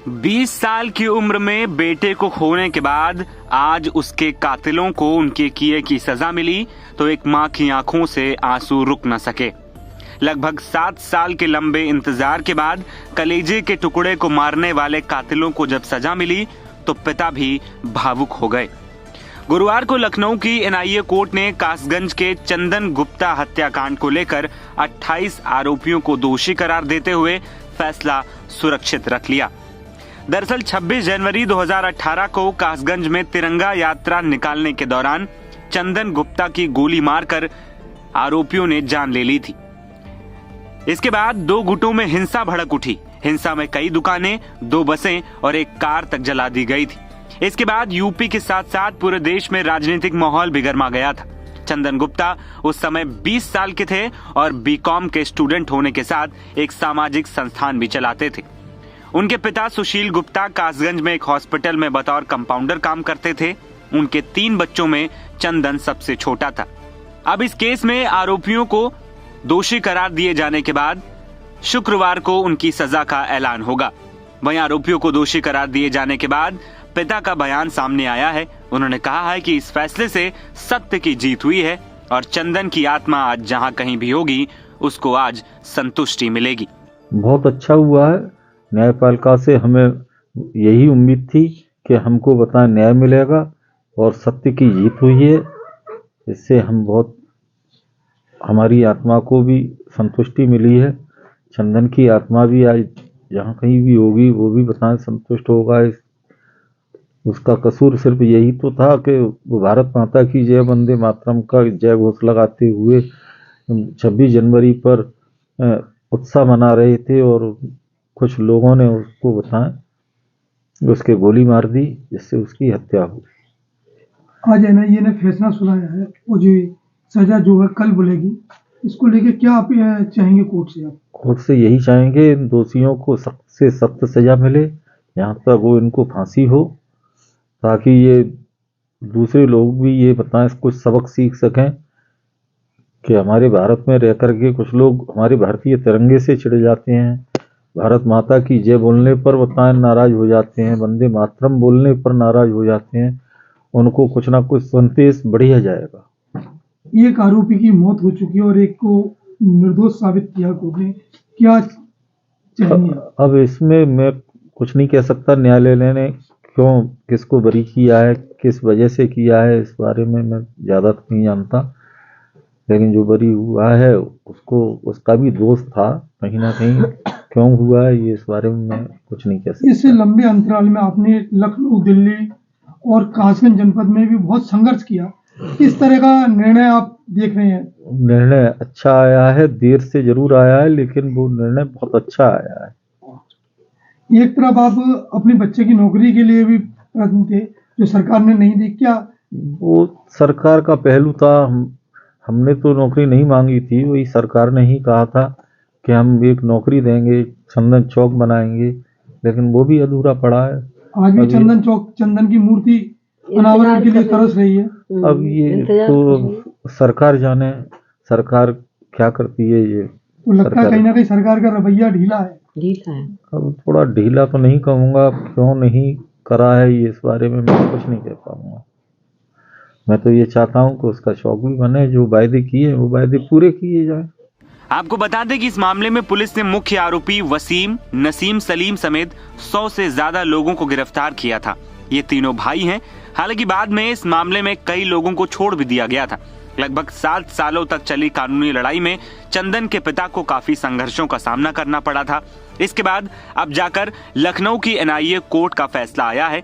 20 साल की उम्र में बेटे को खोने के बाद आज उसके कातिलों को उनके किए की सजा मिली तो एक मां की आंखों से आंसू रुक न सके। लगभग 7 साल के लंबे इंतजार के बाद कलेजे के टुकड़े को मारने वाले कातिलों को जब सजा मिली तो पिता भी भावुक हो गए। गुरुवार को लखनऊ की एनआईए कोर्ट ने कासगंज के चंदन गुप्ता हत्याकांड को लेकर 28 आरोपियों को दोषी करार देते हुए फैसला सुरक्षित रख लिया। दरअसल 26 जनवरी 2018 को कासगंज में तिरंगा यात्रा निकालने के दौरान चंदन गुप्ता की गोली मारकर आरोपियों ने जान ले ली थी। इसके बाद दो गुटों में हिंसा भड़क उठी। हिंसा में कई दुकानें, 2 बसें और एक कार तक जला दी गई थी। इसके बाद यूपी के साथ साथ पूरे देश में राजनीतिक माहौल भी गर्मा गया था। चंदन गुप्ता उस समय 20 साल के थे और बीकॉम के स्टूडेंट होने के साथ एक सामाजिक संस्थान भी चलाते थे। उनके पिता सुशील गुप्ता कासगंज में एक हॉस्पिटल में बतौर कंपाउंडर काम करते थे। उनके 3 बच्चों में चंदन सबसे छोटा था। अब इस केस में आरोपियों को दोषी करार दिए जाने के बाद शुक्रवार को उनकी सजा का ऐलान होगा। वहीं आरोपियों को दोषी करार दिए जाने के बाद पिता का बयान सामने आया है। उन्होंने कहा है कि इस फैसले से सत्य की जीत हुई है और चंदन की आत्मा आज जहां कहीं भी होगी उसको आज संतुष्टि मिलेगी। बहुत अच्छा हुआ है। न्यायपालिका से हमें यही उम्मीद थी कि हमको बताएं न्याय मिलेगा और सत्य की जीत हुई है। इससे हमारी आत्मा को भी संतुष्टि मिली है। चंदन की आत्मा भी आज जहाँ कहीं भी होगी वो भी बताएं संतुष्ट होगा। उसका कसूर सिर्फ यही तो था कि वो भारत माता की जय, वंदे मातरम का जय घोष लगाते हुए 26 जनवरी पर उत्साह मना रहे थे और कुछ लोगों ने उसको बताएं उसके गोली मार दी जिससे उसकी हत्या हुई। आज एनआईए ने फैसला सुनाया है और जो सजा जो है कल बोलेगी, इसको लेके क्या आप चाहेंगे कोर्ट से? आप कोर्ट से यही चाहेंगे इन दोषियों को सख्त से सख्त सजा मिले, यहाँ तक वो इनको फांसी हो, ताकि ये दूसरे लोग भी ये बताएं, कुछ सबक सीख सकें कि हमारे भारत में रह करके कुछ लोग हमारे भारतीय तिरंगे से चिढ़ जाते हैं, भारत माता की जय बोलने पर बताएं नाराज हो जाते हैं, वंदे मातरम बोलने पर नाराज हो जाते हैं। उनको कुछ ना कुछ संदेश बढ़िया जाएगा। एक आरोपी की मौत हो चुकी है और एक को निर्दोष साबित किया कोर्ट ने, क्या चाहिए? अब इसमें मैं कुछ नहीं कह सकता। न्यायालय ने क्यों किसको बरी किया है, किस वजह से किया है, इस बारे में मैं ज़्यादा नहीं जानता। लेकिन जो बरी हुआ है उसको उसका भी दोष था कहीं ना कहीं। क्यों हुआ है ये इस बारे में मैं कुछ नहीं कह सकता। इससे लंबे अंतराल में आपने लखनऊ, दिल्ली और कासगंज जनपद में भी बहुत संघर्ष किया। किस तरह का निर्णय आप देख रहे हैं? निर्णय अच्छा आया है, देर से जरूर आया है लेकिन वो निर्णय बहुत अच्छा आया है। एक तरफ आप अपने बच्चे की नौकरी के लिए भी प्रयत्न थे जो सरकार ने नहीं दी, क्या वो सरकार का पहलू था? हमने तो नौकरी नहीं मांगी थी, वही सरकार ने ही कहा था कि हम एक नौकरी देंगे, चंदन चौक बनाएंगे, लेकिन वो भी अधूरा पड़ा है। आज भी चंदन चौक, चंदन की मूर्ति अनावरण के लिए तरस रही है। अब ये तो सरकार जाने, सरकार क्या करती है। ये तो लगता है कहीं ना कहीं सरकार का रवैया ढीला है। अब थोड़ा ढीला तो नहीं कहूँगा, क्यों नहीं करा है ये इस बारे में मैं कुछ नहीं कह पाऊंगा। मैं तो ये चाहता हूँ कि उसका चौक भी बने, जो वायदे किए वो वायदे पूरे किए जाए। आपको बता दें कि इस मामले में पुलिस ने मुख्य आरोपी वसीम, नसीम, सलीम समेत 100 से ज्यादा लोगों को गिरफ्तार किया था। ये तीनों भाई हैं। हालांकि बाद में इस मामले में कई लोगों को छोड़ भी दिया गया था। लगभग 7 सालों तक चली कानूनी लड़ाई में चंदन के पिता को काफी संघर्षों का सामना करना पड़ा था। इसके बाद अब जाकर लखनऊ की एनआईए कोर्ट का फैसला आया है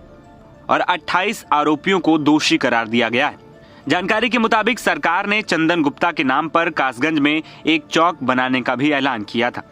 और 28 आरोपियों को दोषी करार दिया गया है। जानकारी के मुताबिक सरकार ने चंदन गुप्ता के नाम पर कासगंज में एक चौक बनाने का भी ऐलान किया था।